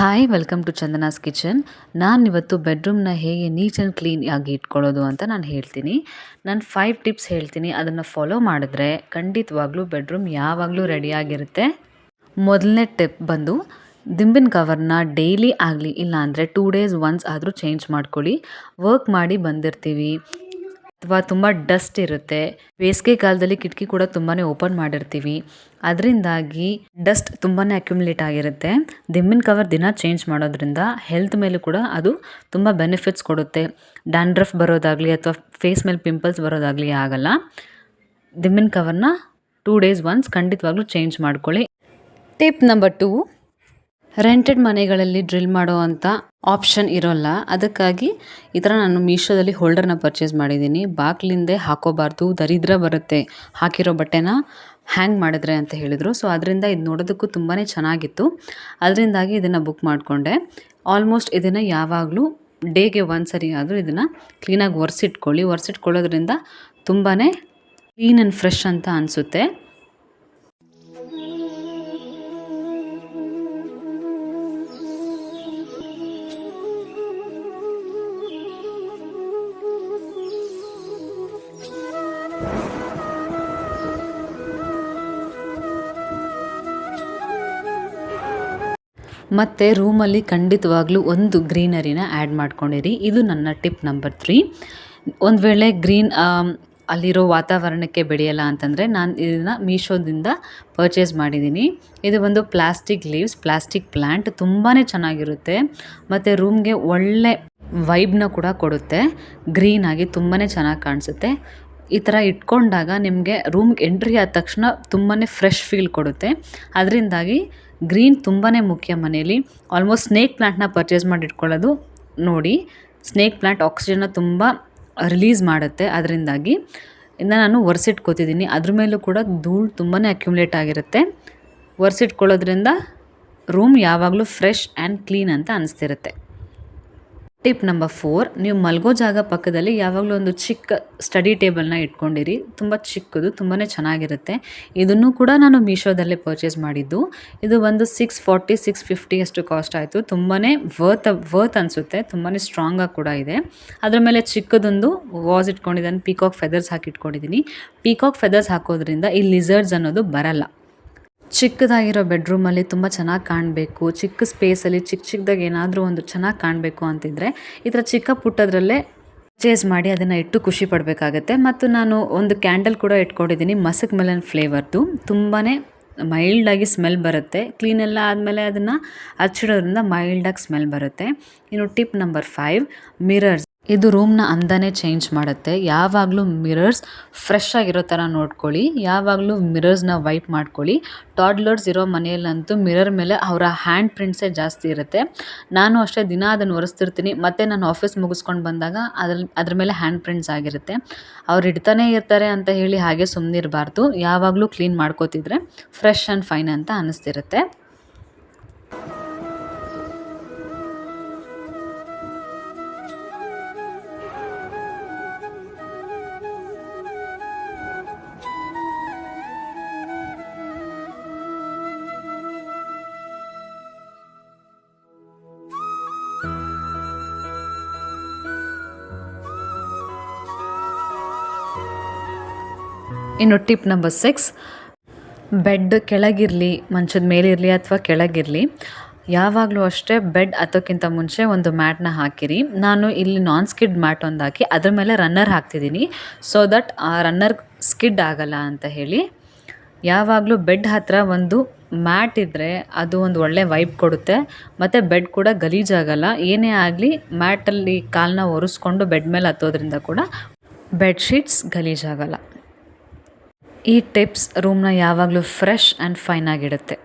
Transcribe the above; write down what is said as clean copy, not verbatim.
Hi welcome to Chandana's kitchen. ನಾನಿವತ್ತು ಬೆಡ್ರೂಮ್ನ ಹೇಗೆ ನೀಟ್ ಆ್ಯಂಡ್ ಕ್ಲೀನ್ ಆಗಿ ಇಟ್ಕೊಳ್ಳೋದು ಅಂತ ನಾನು ಹೇಳ್ತೀನಿ. ನಾನು 5 ಟಿಪ್ಸ್ ಹೇಳ್ತೀನಿ, ಅದನ್ನು ಫಾಲೋ ಮಾಡಿದ್ರೆ ಖಂಡಿತವಾಗ್ಲೂ ಬೆಡ್ರೂಮ್ ಯಾವಾಗಲೂ ರೆಡಿಯಾಗಿರುತ್ತೆ. ಮೊದಲನೇ ಟಿಪ್ ಬಂದು ದಿಂಬಿನ ಕವರ್ನ ಡೈಲಿ ಆಗಲಿ ಇಲ್ಲಾಂದರೆ 2 ಡೇಸ್ ಒನ್ಸ್ ಆದರೂ ಚೇಂಜ್ ಮಾಡ್ಕೊಳ್ಳಿ. ವರ್ಕ್ ಮಾಡಿ ಬಂದಿರ್ತೀವಿ ಅಥವಾ ತುಂಬ ಡಸ್ಟ್ ಇರುತ್ತೆ. ಬೇಸಿಗೆ ಕಾಲದಲ್ಲಿ ಕಿಟಕಿ ಕೂಡ ತುಂಬಾ ಓಪನ್ ಮಾಡಿರ್ತೀವಿ, ಅದರಿಂದಾಗಿ ಡಸ್ಟ್ ತುಂಬಾ ಅಕ್ಯುಮುಲೇಟ್ ಆಗಿರುತ್ತೆ. ದಿಂಬಿನ ಕವರ್ ದಿನ ಚೇಂಜ್ ಮಾಡೋದ್ರಿಂದ ಹೆಲ್ತ್ ಮೇಲೂ ಕೂಡ ಅದು ತುಂಬ ಬೆನಿಫಿಟ್ಸ್ ಕೊಡುತ್ತೆ. ಡ್ಯಾಂಡ್ರಫ್ ಬರೋದಾಗಲಿ ಅಥವಾ ಫೇಸ್ ಮೇಲೆ ಪಿಂಪಲ್ಸ್ ಬರೋದಾಗಲಿ ಆಗಲ್ಲ. ದಿಂಬಿನ ಕವರ್ನ 2 ಡೇಸ್ ಒನ್ಸ್ ಖಂಡಿತವಾಗ್ಲೂ ಚೇಂಜ್ ಮಾಡ್ಕೊಳ್ಳಿ. ಟಿಪ್ ನಂಬರ್ 2, ರೆಂಟೆಡ್ ಮನೆಗಳಲ್ಲಿ ಡ್ರಿಲ್ ಮಾಡೋ ಅಂಥ ಆಪ್ಷನ್ ಇರೋಲ್ಲ. ಅದಕ್ಕಾಗಿ ಈ ಥರ ನಾನು ಮೀಶೋದಲ್ಲಿ ಹೋಲ್ಡರ್ನ ಪರ್ಚೇಸ್ ಮಾಡಿದ್ದೀನಿ. ಬಾಗಿಲಿಂದೆ ಹಾಕೋಬಾರ್ದು, ದರಿದ್ರ ಬರುತ್ತೆ ಹಾಕಿರೋ ಬಟ್ಟೆನ ಹ್ಯಾಂಗ್ ಮಾಡಿದ್ರೆ ಅಂತ ಹೇಳಿದರು. ಸೊ ಅದರಿಂದ ಇದು ನೋಡೋದಕ್ಕೂ ತುಂಬಾ ಚೆನ್ನಾಗಿತ್ತು. ಅದರಿಂದಾಗಿ ಇದನ್ನು ಬುಕ್ ಮಾಡಿಕೊಂಡೆ. ಆಲ್ಮೋಸ್ಟ್ ಇದನ್ನು ಯಾವಾಗಲೂ ಡೇಗೆ ಒಂದ್ಸರಿ ಆದರೂ ಇದನ್ನು ಕ್ಲೀನಾಗಿ ಒರೆಸಿಟ್ಕೊಳ್ಳೋದ್ರಿಂದ ತುಂಬಾ ಕ್ಲೀನ್ ಆ್ಯಂಡ್ ಫ್ರೆಶ್ ಅಂತ ಅನಿಸುತ್ತೆ. ಮತ್ತು ರೂಮಲ್ಲಿ ಖಂಡಿತವಾಗ್ಲೂ ಒಂದು ಗ್ರೀನರಿನ ಆ್ಯಡ್ ಮಾಡ್ಕೊಂಡಿರಿ. ಇದು ನನ್ನ ಟಿಪ್ ನಂಬರ್ 3. ಒಂದು ವೇಳೆ ಗ್ರೀನ್ ಅಲ್ಲಿರೋ ವಾತಾವರಣಕ್ಕೆ ಬೆಳೆಯಲ್ಲ ಅಂತಂದರೆ ನಾನು ಇದನ್ನು ಮೀಶೋದಿಂದ ಪರ್ಚೇಸ್ ಮಾಡಿದ್ದೀನಿ. ಇದು ಒಂದು ಪ್ಲಾಸ್ಟಿಕ್ ಪ್ಲ್ಯಾಂಟ್ ತುಂಬಾ ಚೆನ್ನಾಗಿರುತ್ತೆ ಮತ್ತು ರೂಮ್ಗೆ ಒಳ್ಳೆ ವೈಬ್ನ ಕೂಡ ಕೊಡುತ್ತೆ. ಗ್ರೀನಾಗಿ ತುಂಬಾ ಚೆನ್ನಾಗಿ ಕಾಣಿಸುತ್ತೆ. ಈ ಥರ ಇಟ್ಕೊಂಡಾಗ ನಿಮಗೆ ರೂಮ್ಗೆ ಎಂಟ್ರಿ ಆದ ತಕ್ಷಣ ತುಂಬಾ ಫ್ರೆಶ್ ಫೀಲ್ ಕೊಡುತ್ತೆ. ಅದರಿಂದಾಗಿ ಗ್ರೀನ್ ತುಂಬಾ ಮುಖ್ಯ ಮನೇಲಿ. ಆಲ್ಮೋಸ್ಟ್ ಸ್ನೇಕ್ ಪ್ಲ್ಯಾಂಟ್ನ ಪರ್ಚೇಸ್ ಮಾಡಿ ಇಟ್ಕೊಳ್ಳೋದು ನೋಡಿ. ಸ್ನೇಕ್ ಪ್ಲ್ಯಾಂಟ್ ಆಕ್ಸಿಜನ್ನ ತುಂಬ ರಿಲೀಸ್ ಮಾಡುತ್ತೆ. ಅದರಿಂದಾಗಿ ನಾನು ಒರೆಸಿಟ್ಕೋತಿದ್ದೀನಿ. ಅದ್ರ ಮೇಲೂ ಕೂಡ ಧೂಳು ತುಂಬಾ ಅಕ್ಯುಮುಲೇಟ್ ಆಗಿರುತ್ತೆ. ಒರೆಸಿಟ್ಕೊಳ್ಳೋದ್ರಿಂದ ರೂಮ್ ಯಾವಾಗಲೂ ಫ್ರೆಶ್ ಆ್ಯಂಡ್ ಕ್ಲೀನ್ ಅಂತ ಅನಿಸ್ತಿರುತ್ತೆ. ಟಿಪ್ ನಂಬರ್ 4, ನೀವು ಮಲಗೋ ಜಾಗ ಪಕ್ಕದಲ್ಲಿ ಯಾವಾಗಲೂ ಒಂದು ಚಿಕ್ಕ ಸ್ಟಡಿ ಟೇಬಲ್ನ ಇಟ್ಕೊಂಡಿರಿ. ತುಂಬ ಚಿಕ್ಕದು, ತುಂಬಾ ಚೆನ್ನಾಗಿರುತ್ತೆ. ಇದನ್ನು ಕೂಡ ನಾನು ಮೀಶೋದಲ್ಲೇ ಪರ್ಚೇಸ್ ಮಾಡಿದ್ದು. ಇದು ಒಂದು 640 650 ಅಷ್ಟು ಕಾಸ್ಟ್ ಆಯಿತು. ತುಂಬಾ ವರ್ತ್ ಅನಿಸುತ್ತೆ. ತುಂಬಾ ಸ್ಟ್ರಾಂಗಾಗಿ ಕೂಡ ಇದೆ. ಅದರ ಮೇಲೆ ಚಿಕ್ಕದೊಂದು ವಾಸ್ ಇಟ್ಕೊಂಡಿದ್ದೀನಿ. ಪೀಕಾಕ್ ಫೆದರ್ಸ್ ಹಾಕಿ ಇಟ್ಕೊಂಡಿದ್ದೀನಿ. ಪೀಕಾಕ್ ಫೆದರ್ಸ್ ಹಾಕೋದ್ರಿಂದ ಈ ಲಿಸರ್ಡ್ಸ್ ಅನ್ನೋದು ಬರಲ್ಲ. ಚಿಕ್ಕದಾಗಿರೋ ಬೆಡ್ರೂಮಲ್ಲಿ ತುಂಬ ಚೆನ್ನಾಗಿ ಕಾಣಬೇಕು, ಚಿಕ್ಕ ಸ್ಪೇಸಲ್ಲಿ ಚಿಕ್ಕದಾಗಿ ಏನಾದರೂ ಒಂದು ಚೆನ್ನಾಗಿ ಕಾಣಬೇಕು ಅಂತಿದ್ರೆ ಈ ಥರ ಚಿಕ್ಕ ಪುಟ್ಟದ್ರಲ್ಲೇ ಪರ್ಚೇಸ್ ಮಾಡಿ ಅದನ್ನು ಇಟ್ಟು ಖುಷಿ ಪಡಬೇಕಾಗತ್ತೆ. ಮತ್ತು ನಾನು ಒಂದು ಕ್ಯಾಂಡಲ್ ಕೂಡ ಇಟ್ಕೊಂಡಿದ್ದೀನಿ, ಮಸ್ಕ್ ಮೆಲನ್ ಫ್ಲೇವರ್ದು. ತುಂಬಾ ಮೈಲ್ಡಾಗಿ ಸ್ಮೆಲ್ ಬರುತ್ತೆ. ಕ್ಲೀನೆಲ್ಲ ಆದಮೇಲೆ ಅದನ್ನು ಹಚ್ಚಿಡೋದ್ರಿಂದ ಮೈಲ್ಡಾಗಿ ಸ್ಮೆಲ್ ಬರುತ್ತೆ. ಇನ್ನು ಟಿಪ್ ನಂಬರ್ 5, ಮಿರರ್ಸ್. ಇದು ರೂಮ್ನ ಅಂದನೇ ಚೇಂಜ್ ಮಾಡುತ್ತೆ. ಯಾವಾಗಲೂ ಮಿರರ್ಸ್ ಫ್ರೆಶ್ ಆಗಿರೋ ಥರ ನೋಡ್ಕೊಳ್ಳಿ. ಯಾವಾಗಲೂ ಮಿರರ್ಸ್ನ ವೈಪ್ ಮಾಡ್ಕೊಳ್ಳಿ. ಟಾಡ್ಲರ್ಸ್ ಇರೋ ಮನೆಯಲ್ಲಂತೂ ಮಿರರ್ ಮೇಲೆ ಅವರ ಹ್ಯಾಂಡ್ ಪ್ರಿಂಟ್ಸೇ ಜಾಸ್ತಿ ಇರುತ್ತೆ. ನಾನು ಅಷ್ಟೇ ದಿನ ಅದನ್ನು ಒರೆಸ್ತಿರ್ತೀನಿ. ಮತ್ತು ನಾನು ಆಫೀಸ್ ಮುಗಿಸ್ಕೊಂಡು ಬಂದಾಗ ಅದ್ರ ಮೇಲೆ ಹ್ಯಾಂಡ್ ಪ್ರಿಂಟ್ಸ್ ಆಗಿರುತ್ತೆ. ಅವ್ರು ಇಡ್ತಾನೆ ಇರ್ತಾರೆ ಅಂತ ಹೇಳಿ ಹಾಗೆ ಸುಮ್ಮನಿರಬಾರ್ದು. ಯಾವಾಗಲೂ ಕ್ಲೀನ್ ಮಾಡ್ಕೋತಿದ್ರೆ ಫ್ರೆಶ್ ಆ್ಯಂಡ್ ಫೈನ್ ಅಂತ ಅನ್ನಿಸ್ತಿರುತ್ತೆ. ಇನ್ನು ಟಿಪ್ ನಂಬರ್ 6, ಬೆಡ್ ಕೆಳಗಿರಲಿ ಮಂಚದ ಮೇಲಿರಲಿ ಅಥವಾ ಕೆಳಗಿರಲಿ, ಯಾವಾಗಲೂ ಅಷ್ಟೇ ಬೆಡ್ ಹತ್ತೋಕ್ಕಿಂತ ಮುಂಚೆ ಒಂದು ಮ್ಯಾಟ್ನ ಹಾಕಿರಿ. ನಾನು ಇಲ್ಲಿ ನಾನ್ ಸ್ಕಿಡ್ ಮ್ಯಾಟ್ ಒಂದು ಹಾಕಿ ಅದ್ರ ಮೇಲೆ ರನ್ನರ್ ಹಾಕ್ತಿದ್ದೀನಿ. ಸೊ ದಟ್ ಆ ರನ್ನರ್ ಸ್ಕಿಡ್ ಆಗಲ್ಲ ಅಂತ ಹೇಳಿ. ಯಾವಾಗಲೂ ಬೆಡ್ ಹತ್ತಿರ ಒಂದು ಮ್ಯಾಟ್ ಇದ್ದರೆ ಅದು ಒಂದು ಒಳ್ಳೆ ವೈಬ್ ಕೊಡುತ್ತೆ. ಮತ್ತು ಬೆಡ್ ಕೂಡ ಗಲೀಜಾಗಲ್ಲ. ಏನೇ ಆಗಲಿ ಮ್ಯಾಟಲ್ಲಿ ಕಾಲನ್ನ ಒರೆಸ್ಕೊಂಡು ಬೆಡ್ ಮೇಲೆ ಹತ್ತೋದ್ರಿಂದ ಕೂಡ ಬೆಡ್ಶೀಟ್ಸ್ ಗಲೀಜಾಗಲ್ಲ. ಈ ಟಿಪ್ಸ್ ರೂಮ್ನ ಯಾವಾಗಲೂ ಫ್ರೆಶ್ ಆ್ಯಂಡ್ ಫೈನ್ ಆಗಿಡುತ್ತೆ.